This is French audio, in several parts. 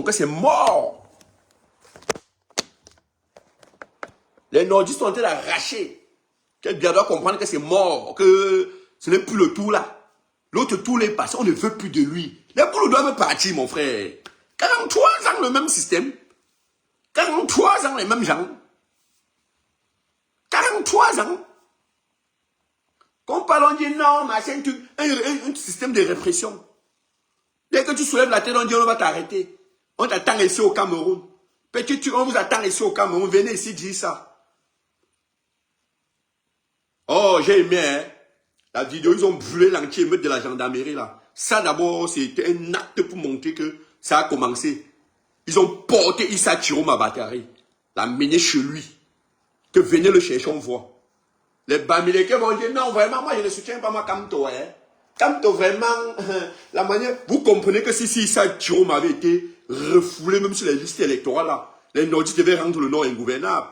que c'est mort. Les nordistes sont en train d'arracher. Quelqu'un doit comprendre que c'est mort, que ce n'est plus le tout là. L'autre tour est passé, on ne veut plus de lui. Les poules doivent partir, mon frère. 43 ans, le même système. 43 ans, les mêmes gens. 43 ans. Quand parlons dit non, machin, un système de répression. Dès que tu soulèves la tête, on dit on va t'arrêter. On t'attend ici au Cameroun. Petit, on vous attend ici au Cameroun. Venez ici dire ça. Oh, j'ai aimé, hein. La vidéo, ils ont brûlé l'anti-émeute de la gendarmerie, là. Ça, d'abord, c'était un acte pour montrer que ça a commencé. Ils ont porté Issa Chiroma Bakary, l'amené chez lui. Que venez le chercher, on voit. Les Bamileke vont dire, non, vraiment, moi, je ne soutiens pas moi, Kamto, hein. Kamto, vraiment, la manière... Vous comprenez que si Issa Chiroma avait été refoulé, même sur les listes électorales, là, les Nordistes devaient rendre le Nord ingouvernable.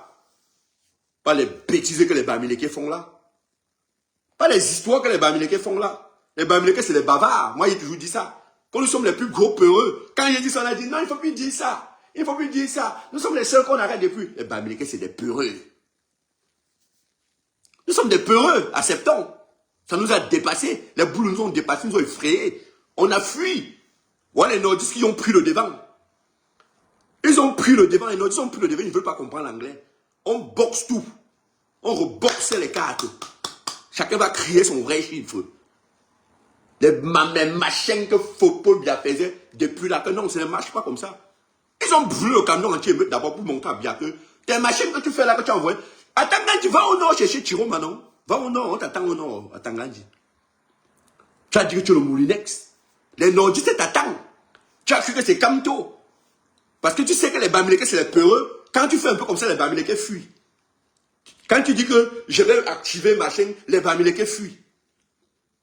Pas les bêtises que les Bamileke font là. Pas les histoires que les Bamileke font là. Les Bamileke, c'est les bavards. Moi, j'ai toujours dit ça. Quand nous sommes les plus gros peureux, quand j'ai dit ça, on a dit non, il ne faut plus dire ça. Il ne faut plus dire ça. Nous sommes les seuls qu'on arrête depuis. Les Bamileke, c'est des peureux. Nous sommes des peureux, acceptons. Ça nous a dépassés. Les boules nous ont dépassés, nous ont effrayés. On a fui. Voilà les Nordistes qui ont pris le devant. Ils ont pris le devant. Les Nordistes ont pris le devant, ils ne veulent pas comprendre l'anglais. On boxe tout. On reboxe les cartes. Chacun va crier son vrai chiffre. Les machins que Fopol Bia faisait depuis là, que non, ça ne marche pas comme ça. Ils ont brûlé le camion anti-émeute d'abord pour monter à Bia que tes machines que tu fais là, que tu envoies. Attends, Gandhi, va au nord chercher Chiroma, non? Va au nord, on t'attend au nord. Attends, Gandhi. Tu as dit que tu es le Moulinex. Les nordistes t'attendent. Tu as cru que c'est Kamto. Parce que tu sais que les Bamileke, c'est les peureux. Quand tu fais un peu comme ça, les Bamileke fuient. Quand tu dis que je vais activer machin, les Bamileke fuient.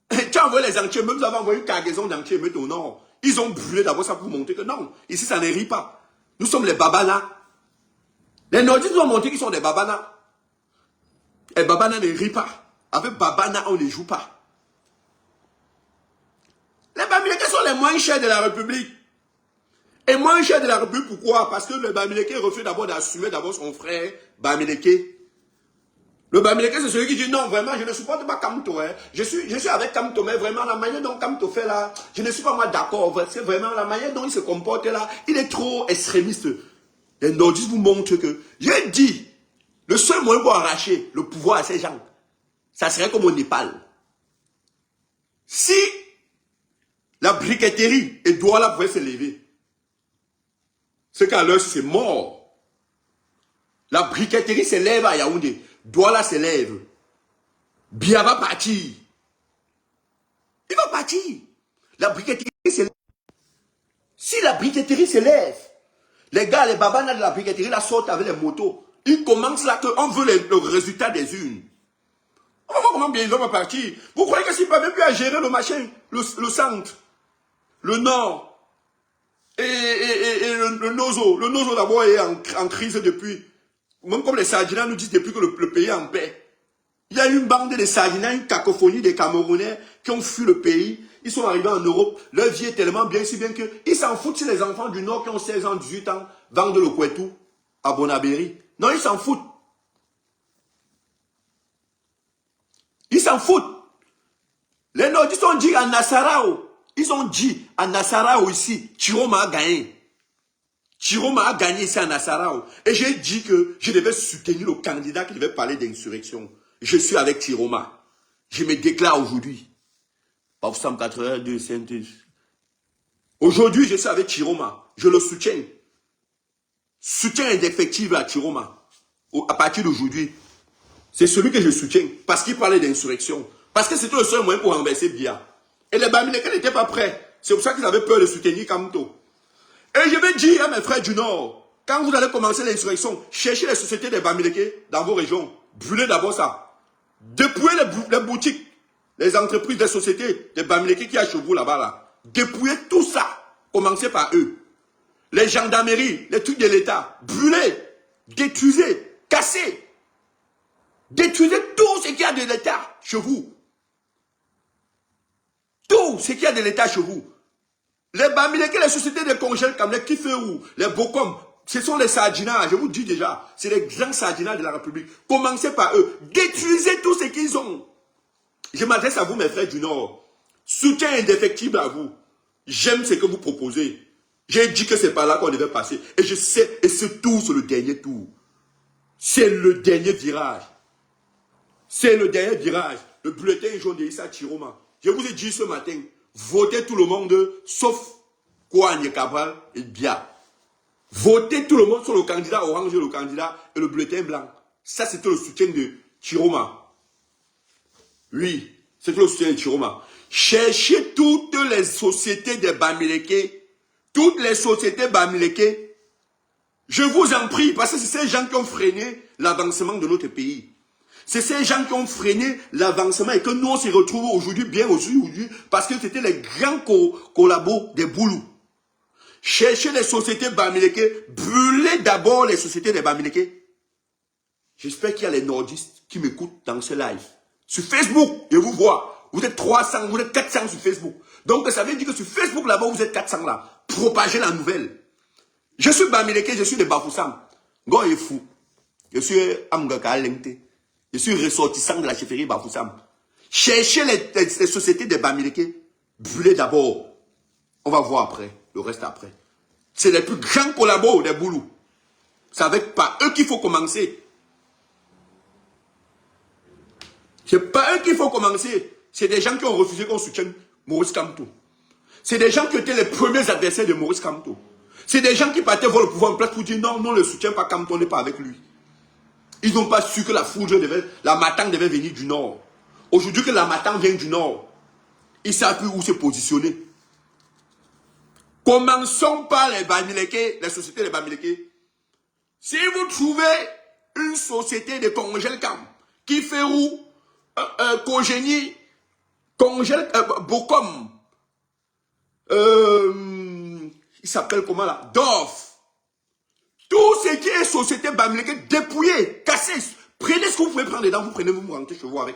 Tu as envoyé les anti-émeutes, nous avons envoyé une cargaison d'anti-émeutes au nord. Ils ont brûlé d'abord ça pour montrer que non, ici ça ne rit pas. Nous sommes les Babana. Les Nordistes nous ont montré qu'ils sont des Babana. Et Babana ne rit pas. Avec Babana, on ne joue pas. Les Bamileke sont les moins chers de la République. Et moins chers de la République, pourquoi? Parce que le Bamileke refuse d'abord d'assumer d'abord son frère Bamileke. Le Bamileke, c'est celui qui dit non, vraiment, je ne supporte pas Kamto. Hein. Je suis avec Kamto, mais vraiment, la manière dont Kamto fait là, je ne suis pas moi d'accord. C'est vraiment la manière dont il se comporte là, il est trop extrémiste. Les Nordistes vous montrent que, j'ai dit, le seul moyen pour arracher le pouvoir à ces gens, ça serait comme au Népal. Si la briqueterie et Douala pouvaient se lever, c'est qu'à l'heure, c'est mort. La briqueterie se lève à Yaoundé. Douala se lève. Bia va partir. Il va partir. La briqueterie se lève. Si la briqueterie se lève, les gars, les babanas de la briqueterie la sortent avec les motos. Ils commencent là qu'on veut le résultat des urnes. On va voir comment bien ils vont partir. Vous croyez que s'ils ne peuvent plus à gérer le machin, le centre, le nord, et le nozo. Le nozo d'abord est en crise depuis. Même comme les Sardinats nous disent depuis que le pays est en paix. Il y a une bande de Sardinats, une cacophonie des Camerounais qui ont fui le pays. Ils sont arrivés en Europe. Leur vie est tellement bien, si bien qu'ils s'en foutent si les enfants du Nord qui ont 16 ans, 18 ans vendent le Kouetou à Bonabéry. Non, ils s'en foutent. Ils s'en foutent. Les Nordistes ont dit à Nassarao. Ils ont dit à Nassarao ici, Chiroma a gagné. Chiroma a gagné ici à Nassarao. Et j'ai dit que je devais soutenir le candidat qui devait parler d'insurrection. Je suis avec Chiroma. Je me déclare aujourd'hui. Pas 182 Saint-Denis. Aujourd'hui, je suis avec Chiroma. Je le soutiens. Soutien indéfectible à Chiroma. À partir d'aujourd'hui. C'est celui que je soutiens. Parce qu'il parlait d'insurrection. Parce que c'était le seul moyen pour renverser Bia. Et les Bamileke n'étaient pas prêts. C'est pour ça qu'ils avaient peur de soutenir Kamto. Et je vais dire à mes frères du Nord, quand vous allez commencer l'insurrection, cherchez les sociétés des Bamileke dans vos régions. Brûlez d'abord ça. Dépouillez les boutiques, les entreprises, les sociétés des Bamileke qui a chez vous là-bas. Là. Dépouillez tout ça. Commencez par eux. Les gendarmeries, les trucs de l'État. Brûlez, détruisez, cassez. Détruisez tout ce qu'il y a de l'État chez vous. Tout ce qu'il y a de l'État chez vous. Les Bamileke, les sociétés de congèles comme les Kiferou, les Bokom, ce sont les sardinats, je vous dis déjà, c'est les grands sardinats de la République. Commencez par eux, détruisez tout ce qu'ils ont. Je m'adresse à vous, mes frères du Nord. Soutien indéfectible à vous. J'aime ce que vous proposez. J'ai dit que c'est par là qu'on devait passer. Et je sais, et ce tour, c'est le dernier tour. C'est le dernier virage. C'est le dernier virage. Le bulletin jaune de Issa Chiroma. Je vous ai dit ce matin, votez tout le monde, sauf Kouane Cabral et Bia. Votez tout le monde sur le candidat orange et le bulletin blanc. Ça, c'était le soutien de Chiroma. Oui, c'était le soutien de Chiroma. Cherchez toutes les sociétés de Bamileke. Toutes les sociétés Bamileke. Je vous en prie, parce que c'est ces gens qui ont freiné l'avancement de notre pays. C'est ces gens qui ont freiné l'avancement et que nous on s'y retrouve aujourd'hui, bien aujourd'hui, parce que c'était les grands collabos des Boulous. Cherchez les sociétés Bamileke, brûlez d'abord les sociétés des Bamileke. J'espère qu'il y a les nordistes qui m'écoutent dans ce live. Sur Facebook, je vous vois. Vous êtes 300, vous êtes 400 sur Facebook. Donc ça veut dire que sur Facebook là-bas, vous êtes 400 là. Propagez la nouvelle. Je suis Bamileke, je suis de Bafoussam. Go est fou. Je suis Amgaka Lengte. Je suis ressortissant de la chefferie Bafoussam. Cherchez les sociétés de Bamileke. Brûlez d'abord. On va voir après. Le reste après. C'est les plus grands collabos des Boulous. C'est avec pas eux qu'il faut commencer. C'est pas eux qu'il faut commencer. C'est des gens qui ont refusé qu'on soutienne Maurice Kamto. C'est des gens qui étaient les premiers adversaires de Maurice Kamto. C'est des gens qui partaient voir le pouvoir en place pour dire non, non, ne le soutient pas Kamto, on n'est pas avec lui. Ils n'ont pas su que la Matang devait venir du Nord. Aujourd'hui que la Matang vient du Nord, ils ne savent plus où se positionner. Commençons par les Bamileke, les sociétés de Bamileke. Si vous trouvez une société de congèle camp, qui fait où Congénie, congèle, Bokom, il s'appelle comment là? Dorf. Tout ce qui est société Bamileke, dépouillé, cassé. Prenez ce que vous pouvez prendre dedans, vous prenez, vous rentrez chez vous avec.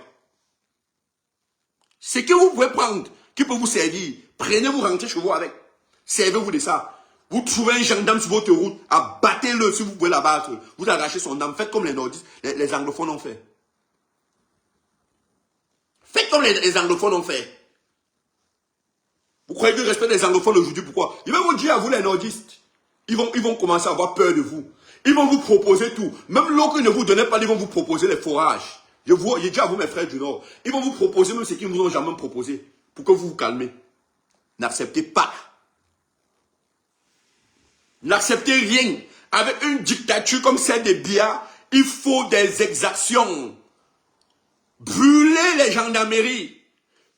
Ce que vous pouvez prendre, qui peut vous servir, prenez, vous rentrez chez vous avec. Servez-vous de ça. Vous trouvez un gendarme sur votre route, abattez-le si vous pouvez l'abattre. Vous arrachez son âme. Faites comme les nordistes, les anglophones ont fait. Faites comme les anglophones ont fait. Vous croyez que je respecte les anglophones aujourd'hui? Pourquoi? Ils vont vous dire à vous les nordistes. Ils vont commencer à avoir peur de vous. Ils vont vous proposer tout. Même l'eau qu'ils ne vous donnaient pas, ils vont vous proposer les forages. Je dis à vous mes frères du Nord. Ils vont vous proposer même ce qu'ils ne vous ont jamais proposé. Pour que vous vous calmez. N'acceptez pas. N'acceptez rien. Avec une dictature comme celle de Biya, il faut des exactions. Brûlez les gendarmeries.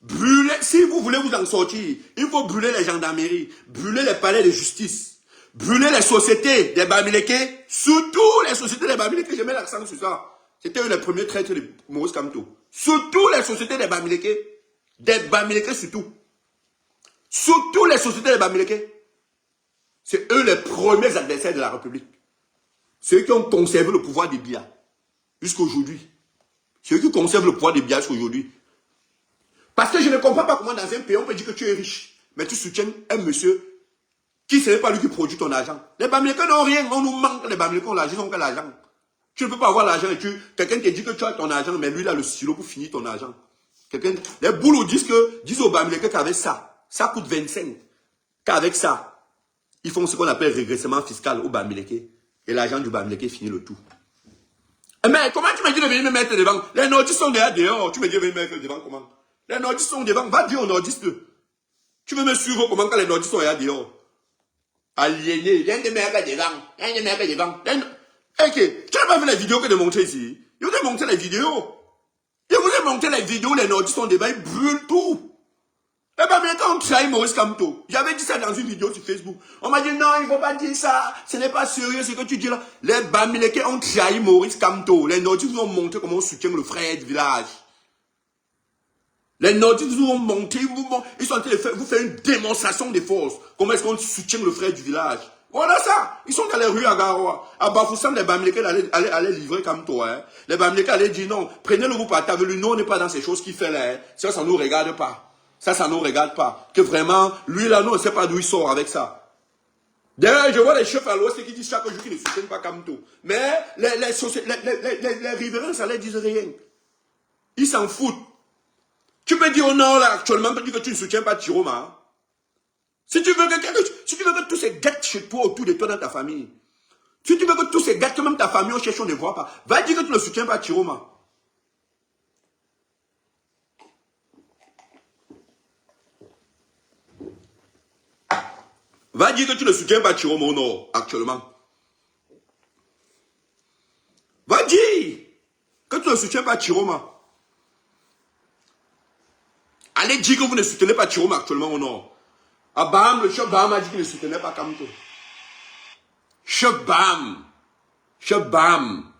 Brûlez, si vous voulez vous en sortir, il faut brûler les gendarmeries, brûler les palais de justice, brûler les sociétés des Bamileke, surtout les sociétés des Bamileke, je mets l'accent sur ça. C'était les premiers traîtres de Maurice Kamto. Surtout les sociétés des Bamileke surtout. Surtout les sociétés des Bamileke. C'est eux les premiers adversaires de la République. Ceux qui ont conservé le pouvoir de Biya jusqu'à aujourd'hui. Ceux qui conservent le pouvoir de Biya jusqu'à aujourd'hui. Parce que je ne comprends pas comment dans un pays on peut dire que tu es riche, mais tu soutiens un monsieur qui ce n'est pas lui qui produit ton argent. Les Bamileke n'ont rien, on nous manque, les Bamileke ont l'argent, ils n'ont que l'argent. Tu ne peux pas avoir l'argent et quelqu'un te dit que tu as ton argent, mais lui il a le stylo pour finir ton argent. Les Boulous disent aux Bamileke qu'avec ça coûte 25. Qu'avec ça, ils font ce qu'on appelle régressement fiscal au Bamileke. Et l'argent du Bamileke finit le tout. Mais comment tu me dis de venir me mettre devant? Les nordistes sont déjà dehors, tu me dis de venir me mettre devant comment? Les nordistes sont devant, va dire aux nordistes. Tu veux me suivre comment quand les nordistes sont là dehors? Aliéné, il y a des mecs devant, Ok, tu n'as pas vu les vidéos que j'ai montrées ici? Je vous ai montré les vidéos. Je vous ai montré les vidéos, les nordistes sont devant, ils brûlent tout. Les Bamileke ont trahi Maurice Kamto. J'avais dit ça dans une vidéo sur Facebook. On m'a dit non, il ne faut pas dire ça. Ce n'est pas sérieux ce que tu dis là. Les Bamileke ont trahi Maurice Kamto. Les nordistes nous ont montré comment on soutient le frère du village. Les nordistes nous ont monté, ils sont en train de vous faire une démonstration de force. Comment est-ce qu'on soutient le frère du village? Voilà ça. Ils sont dans les rues à Garoua. À Bafoussam, les Bamileke allaient livrer comme toi. Hein. Les Bamileke allaient dire non, prenez-le vous partez avec lui. Nous, on n'est pas dans ces choses qu'il fait là. Hein. Ça ne nous regarde pas. Ça ne nous regarde pas. Que vraiment, lui là, nous, on ne sait pas d'où il sort avec ça. D'ailleurs, je vois les chefs à l'ouest qui disent chaque jour qu'ils ne soutiennent pas Kamto. Mais les riverains, ça ne leur disent rien. Ils s'en foutent. Tu peux dire au nord, là, actuellement, que tu ne soutiens pas Chiroma. Hein? Si tu veux que tous ces gars chez toi, autour de toi, dans ta famille, si tu veux que tous ces gars, que même ta famille, on cherche, on ne voit pas, va dire que tu ne soutiens pas Chiroma. Va dire que tu ne soutiens pas Chiroma au nord, actuellement. Va dire que tu ne soutiens pas Chiroma. Allez dire que vous ne soutenez pas Chiroma actuellement au nord. À Baham, le chef Baham a dit qu'il ne soutenait pas Kamto. Chef Baham. Chef Baham.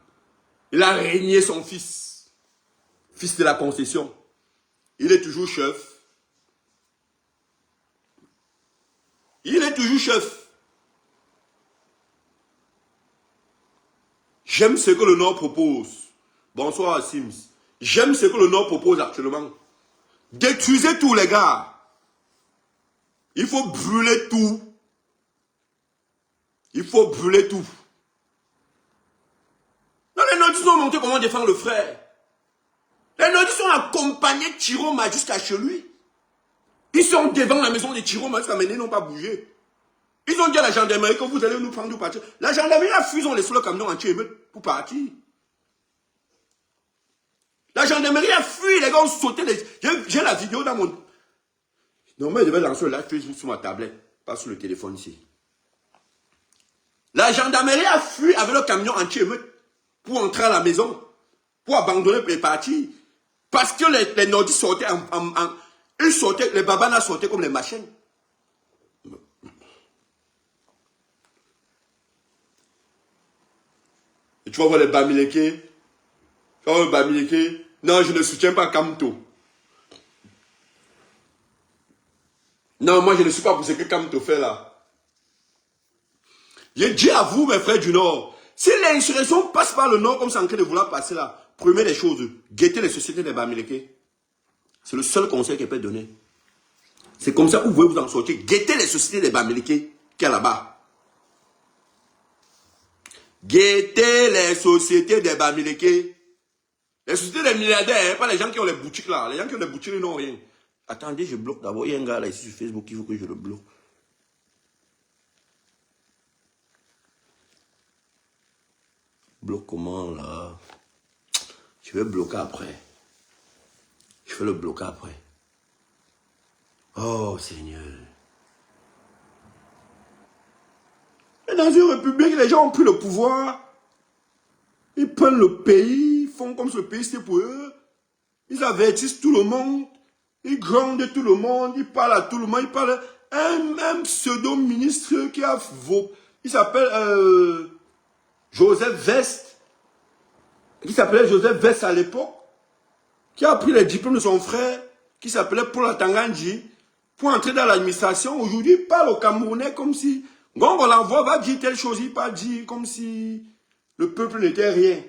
Il a régné son fils. Fils de la concession. Il est toujours chef. Il est toujours chef. J'aime ce que le Nord propose. Bonsoir Sims. J'aime ce que le Nord propose actuellement. Détruisez tous les gars. Il faut brûler tout. Il faut brûler tout. Non, les Nordistes ont montré comment défendre le frère. Les Nordistes ont accompagné Chiroma jusqu'à chez lui. Ils sont devant la maison de Chiroma jusqu'à maintenant, ils n'ont pas bougé. Ils ont dit à la gendarmerie que vous allez nous prendre pour partir. La gendarmerie a fui, ils ont laissé le camion anti-émeute pour partir. La gendarmerie a fui, les gars ont sauté. J'ai la vidéo dans mon... Normalement, je devais lancer le live Facebook sur ma tablette, pas sur le téléphone ici. La gendarmerie a fui avec le camion anti-émeute pour entrer à la maison, pour abandonner les parties. Parce que les nordistes sortaient ils sortaient, les babanas sortaient comme les machines. Et tu vas voir les Bamileke. Tu vas voir les Bamileke. Non, je ne soutiens pas Kamto. Non, moi je ne suis pas pour ce que Kamto fait là. Je dis à vous, mes frères du Nord, si l'insurrection passe par le Nord comme c'est en train de vouloir passer là, prenez les choses, guettez les sociétés des Bamileke. C'est le seul conseil qu'elle peut donner. C'est comme ça que vous pouvez vous en sortir. Guettez les sociétés des Bamileke qui est là-bas. Guettez les sociétés des Bamileke. Les sociétés des milliardaires, hein, pas les gens qui ont les boutiques là. Les gens qui ont les boutiques, ils n'ont rien. Attendez, je bloque d'abord. Il y a un gars là ici sur Facebook qui veut que je le bloque. Bloque comment là? Je vais bloquer après. Je vais le bloquer après. Oh Seigneur. Et dans une république, les gens ont pris le pouvoir. Ils prennent le pays, ils font comme ce pays c'était pour eux. Ils avertissent tout le monde. Ils grondent tout le monde. Ils parlent à tout le monde. Ils parlent à un pseudo-ministre qui a... Il s'appelle Joseph Vest. Qui s'appelait Joseph Vest à l'époque. Qui a pris les diplômes de son frère. Qui s'appelait Paul Tangandji. Pour entrer dans l'administration. Aujourd'hui, il parle au Camerounais comme si... Quand on l'envoie, va dire telle chose. Il pas dire comme si le peuple n'était rien.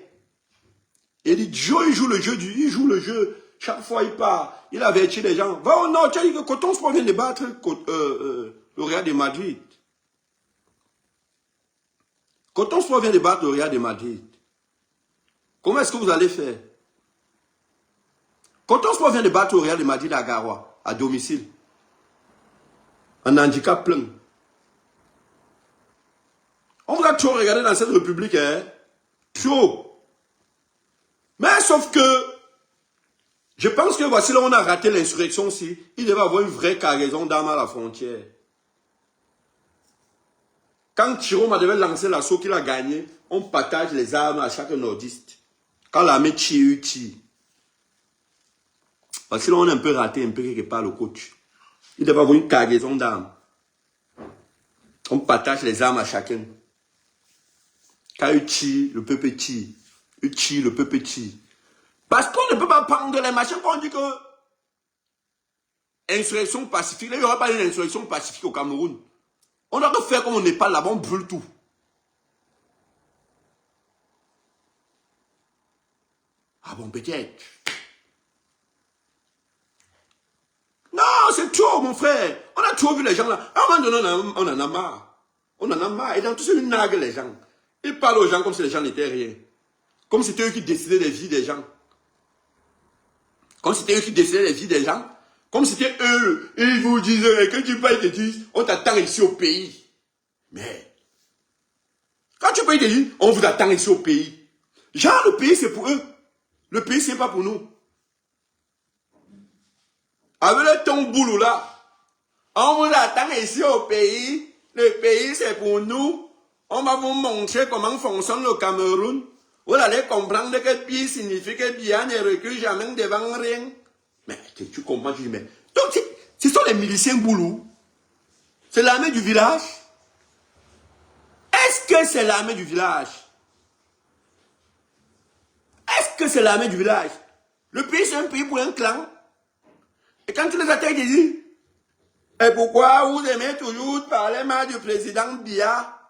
Et dit, Joe, il joue le jeu. Il joue le jeu. Chaque fois, il part. Il avertit les gens. Va au nord. Tu as dit que Coton Sport vient de battre le Real de Madrid. Coton Sport vient de battre le Real de Madrid. Comment est-ce que vous allez faire? Coton Sport vient de battre le Real de Madrid à Garoua, à domicile. Un handicap plein. On va trop regarder dans cette république, hein? Trop. Mais sauf que, je pense que voici là où on a raté l'insurrection aussi. Il devait avoir une vraie cargaison d'armes à la frontière. Quand Chiroma devait lancer l'assaut qu'il a gagné, on partage les armes à chaque nordiste. Quand l'armée tire. Parce que là on a un peu raté un peu quelque part le coach. Il devait avoir une cargaison d'armes. On partage les armes à chacun. Quand il tire, le peuple tire. Il tire, le peuple tire. Parce qu'on ne peut pas prendre les machins quand on dit que insurrection pacifique. Là, il n'y aura pas une insurrection pacifique au Cameroun. On doit faire comme on n'est pas là-bas, on brûle tout. Ah bon, peut-être. Non, trop, mon frère. On a trop vu les gens là. À un moment donné, on en a marre. On en a marre. Et dans tout ça, ils narguent les gens. Ils parlent aux gens comme si les gens n'étaient rien. Comme si c'était eux qui décidaient des vies des gens. Comme si c'était eux qui décidaient des vies des gens. Comme si c'était eux. Ils vous disaient, quand tu payes, ils te disent, on t'attend ici au pays. Mais, quand tu payes, ils te disent, on vous attend ici au pays. Genre, le pays, c'est pour eux. Le pays, c'est pas pour nous. Avec le ton boulot là, on vous attend ici au pays. Le pays, c'est pour nous. On va vous montrer comment fonctionne le Cameroun. Vous allez comprendre que Pi signifie que Bia ne recule jamais devant rien. Mais tu comprends, tu dis, mais. Donc, ce sont les miliciens boulot. C'est l'armée du village. Est-ce que c'est l'armée du village? Est-ce que c'est l'armée du village? Le pays, c'est un pays pour un clan. Et quand tu les attaques, ils disent, et pourquoi vous aimez toujours parler mal du président Biya?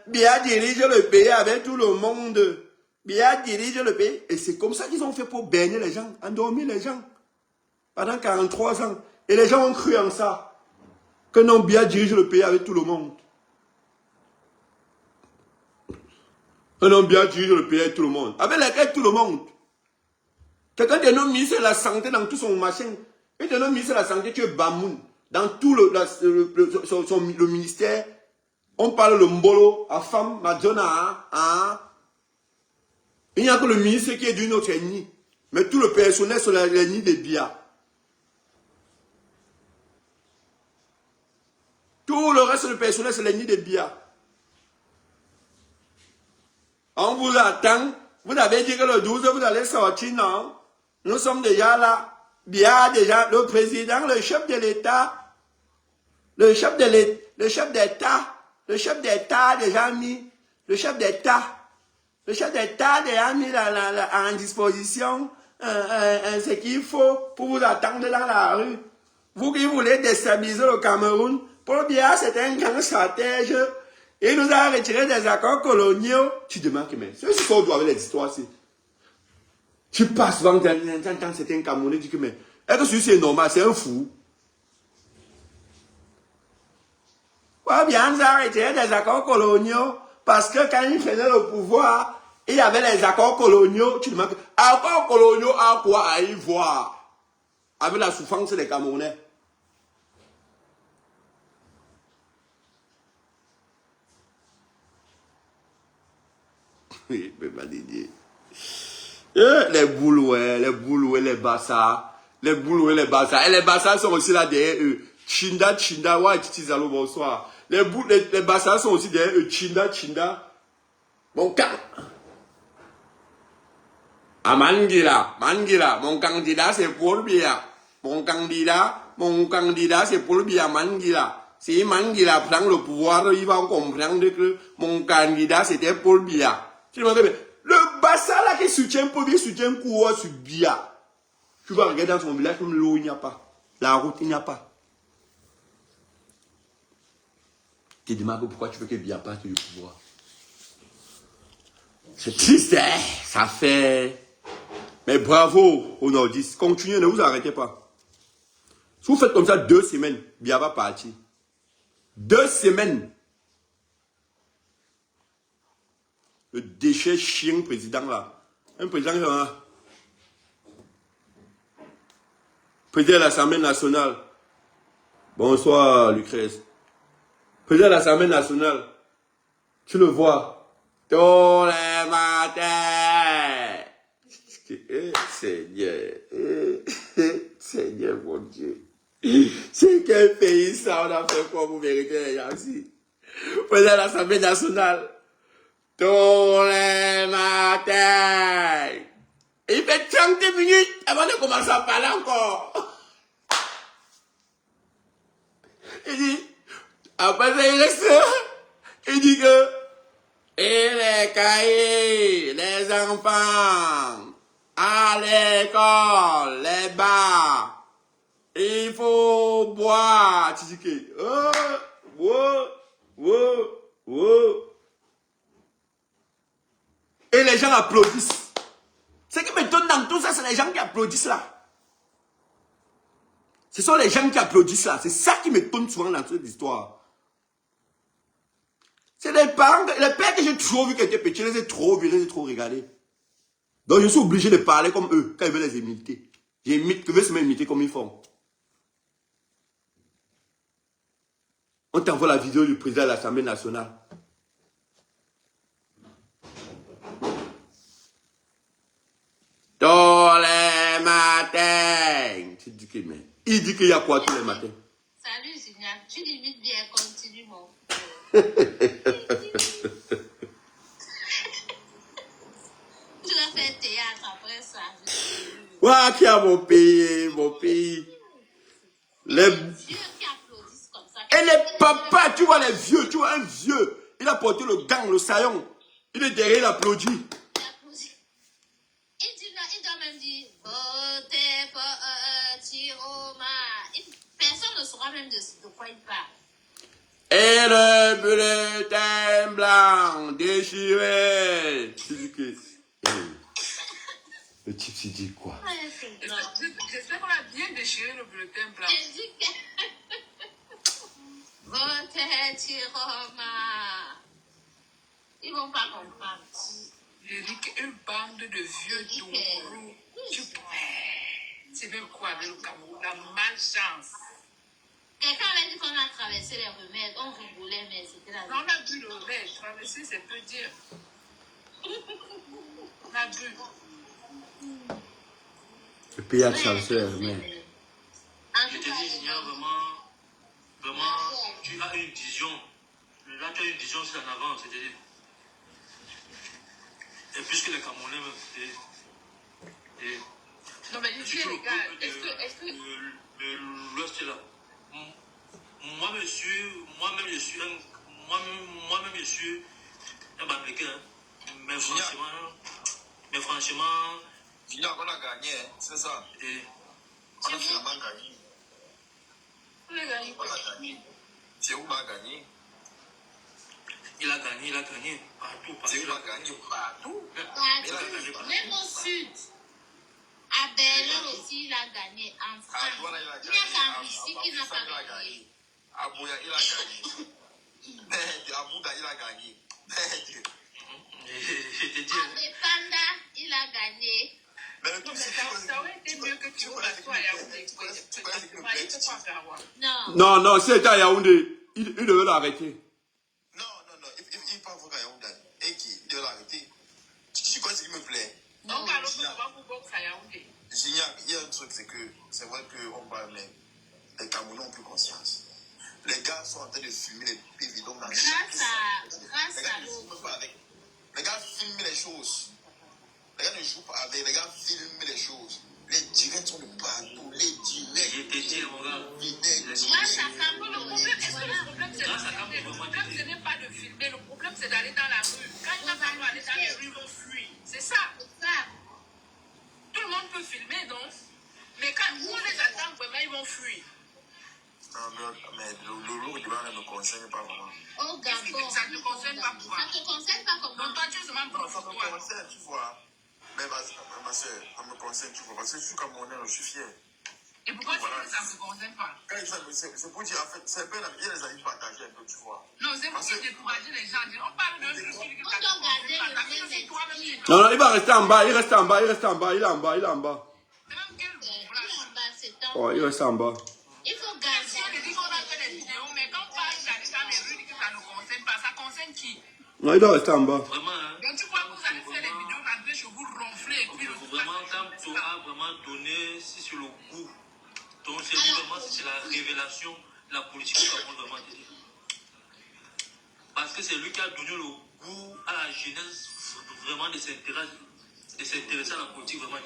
Biya dirige le pays avec tout le monde. Biya dirige le pays. Et c'est comme ça qu'ils ont fait pour baigner les gens, endormir les gens. Pendant 43 ans. Et les gens ont cru en ça. Que non, Biya dirige le pays avec tout le monde. Que non, Biya dirige le pays avec tout le monde. Avec tout le monde. Quelqu'un de nos ministres de la santé dans tout son machin. Et de nos ministres de la santé, tu es Bamoun. Dans tout le ministère, on parle le Mbolo, à femme, Madjona, il n'y a que le ministre qui est d'une autre ethnie. Mais tout le personnel, c'est l'ennemi de Biya. Tout le reste du personnel, c'est l'ennemi de Biya. On vous attend. Vous avez dit que le 12, vous allez sortir, non? Nous sommes déjà là. Biya, déjà, le président, le chef de l'État, le chef d'État a déjà mis, le chef d'État a déjà mis en disposition ce qu'il faut pour vous attendre dans la rue. Vous qui voulez déstabiliser le Cameroun, Paul Biya, c'est un grand stratège. Il nous a retiré des accords coloniaux. Tu demandes que, mais c'est ce qu'on doit avec les histoires aussi. Tu passes souvent dans certains Camerounais, tu dis que, mais est-ce que celui-ci est normal? C'est un fou. Ouais, bien, nous a retiré des accords coloniaux parce que quand il faisait le pouvoir, il y avait les accords coloniaux. Tu demandes, accords coloniaux à quoi? À y voir. Avec la souffrance des Camerounais. Oui, mais ma Didier. Les boulouets, les bassas. Les boulouets, les bassas. Et les bassas sont aussi là derrière eux. Chinda, ouais, Titi Zalo, bonsoir. Les bassas sont aussi derrière eux. Chinda. Mon camp. Ah, Mangila, mon candidat c'est Paul Biya. Mon candidat c'est Paul Biya, Mangila. Si Mangila prend le pouvoir, il va comprendre que mon candidat c'était Paul Biya. Tu me dis, le bassa là qui soutient Paul Biya, soutient quoi sur Biya? Tu vas regarder dans son village comme l'eau, il n'y a pas. La route, il n'y a pas. Tu te demandes pourquoi tu veux que Biya parte du pouvoir. C'est triste, hein? Ça fait... Mais bravo aux nordistes. Continuez, ne vous arrêtez pas. Si vous faites comme ça 2 semaines, Biya va partir. 2 semaines. Le déchet chien président là. Un président qui a... Président de l'Assemblée nationale. Bonsoir, Lucrèce. Président de l'Assemblée nationale. Tu le vois. Tous les matins. Seigneur, mon Dieu. C'est quel pays ça, on a fait quoi pour mériter les gens ici? Président de l'Assemblée nationale. Tous les matins. Il fait 30 minutes avant de commencer à parler encore. Il dit, après ça, il dit que, et les cahiers, les enfants, à l'école, les bars, il faut boire. Tu dis que, Et les gens applaudissent. Ce qui me donne dans tout ça, c'est les gens qui applaudissent là. Ce sont les gens qui applaudissent là. C'est ça qui me tombe souvent dans cette histoire. C'est les parents, les pères que j'ai toujours vu qui étaient petits, je les ai trop vus, je les ai trop regardés. Donc je suis obligé de parler comme eux, quand ils veulent les imiter. J'imite, que veulent se m'imiter comme ils font. On t'envoie la vidéo du président de l'Assemblée nationale. Tous les matins. Tu dis que, mais il dit qu'il y a quoi tous les matins? Salut Zignac, tu limites bien, continue mon Tu vas faire théâtre après ça. Ouah, qui a mon pays, mon pays. Les vieux qui applaudissent comme ça. Et les papas, tu vois les vieux, tu vois un vieux. Il a porté le gant, le saillon. Il est derrière, il applaudit. Il doit même dire votez pour Tiroma. Personne ne saura même de quoi il parle. Et le bulletin blanc déchiré. Tu dis que. Le type s'est dit quoi? J'espère qu'on a bien déchiré le bulletin blanc. J'ai dit que. Votez Tiroma. Ils ne vont pas comprendre. J'ai dit qu'une bande de vieux tourous. C'est même quoi avec le Cameroun? La malchance. Quelqu'un avait dit qu'on a traversé les remèdes. On rigolait, mais c'était la On a bu le remède. Traverser, c'est peu dire. On a bu. Le pays a traversé les remèdes. Je te dis, Seigneur, vraiment, tu as une vision. Là, tu as une vision aussi en avant, c'est-à-dire. Et puisque les Camerounais Non, mais ici, les gars, est-ce que... De l'Ouest là. Moi-même, je suis un Bamileke, hein. Mais franchement... Finalement, on a gagné, c'est ça. Et on a finalement gagné. On a gagné. On a gagné. C'est où a gagné? il a gagné partout. C'est où a gagné partout. Même au sud. À Berlin aussi, il a gagné. En France. Il n'y a qu'en Russie qui n'a pas gagné. À Bouya, il a gagné. À Bouda, il a gagné. Je te dis. À Bepanda, il a gagné. Mais le truc, c'est que ça aurait été mieux que tu vois toi à Yaoundé. Non. Non, si c'était à Yaoundé, il devait l'arrêter. Non. Il parle pour Yaoundé. Et qui? Il devait l'arrêter. Tu connais ce qui me plaît? On parle pas pour boxer à Yaoundé. Il y a un truc, c'est que c'est vrai qu'on parle, mais les Camerounais ont plus conscience. Les gars sont en train de filmer les vidéos dans Grâce à l'eau. Les gars filment les choses. Les gars ne jouent pas avec, les gars filment les choses. Les directs sont de partout, les directs. Je te dis, mon gars. Grâce à Cameroun, Le problème, ce n'est pas de filmer. Le problème, c'est d'aller dans la rue. Quand il va falloir aller dans les rues, ils vont fuir. C'est ça. Tout le monde peut filmer, donc. Mais quand on les attend, vraiment, ils vont fuir. Non, mais le débat ne me concerne pas vraiment. Au Gabon. Ça ne te concerne pas pourquoi? Ça te concerne pas comment? Donc, toi, tu es seulement Non, ça pour me toi. concerne, tu vois. Mais ma soeur, ça me concerne, tu vois. Parce que je suis Camerounais, je suis fier. Et pourquoi tu dis que ça ne te concerne pas? Quand c'est pour dire, en fait, c'est un peu, il y a des amis partagés un peu, tu vois. Non, c'est pour décourager les gens. On parle de ce qui On doit garder le même esprit. Non, il va rester en bas, il reste en bas, il est en bas. C'est même quel Il est en bas, c'est tant Oh, il reste en bas. Il faut on garder. dit qu'on a fait des vidéos, mais quand on parle d'aller dans les rues, que ça ne concerne pas, ça concerne qui? Non, il doit rester en bas. Vraiment, hein. Donc tu vois que vous allez faire des vidéos, rentrer chez vous, ronfler, et puis le Vraiment, quand tu auras vraiment donné, si sur le goût, donc c'est lui vraiment, c'est la révélation de la politique au Cameroun, vraiment. Parce que c'est lui qui a donné le goût à la jeunesse, vraiment, de s'intéresser à la politique, vraiment.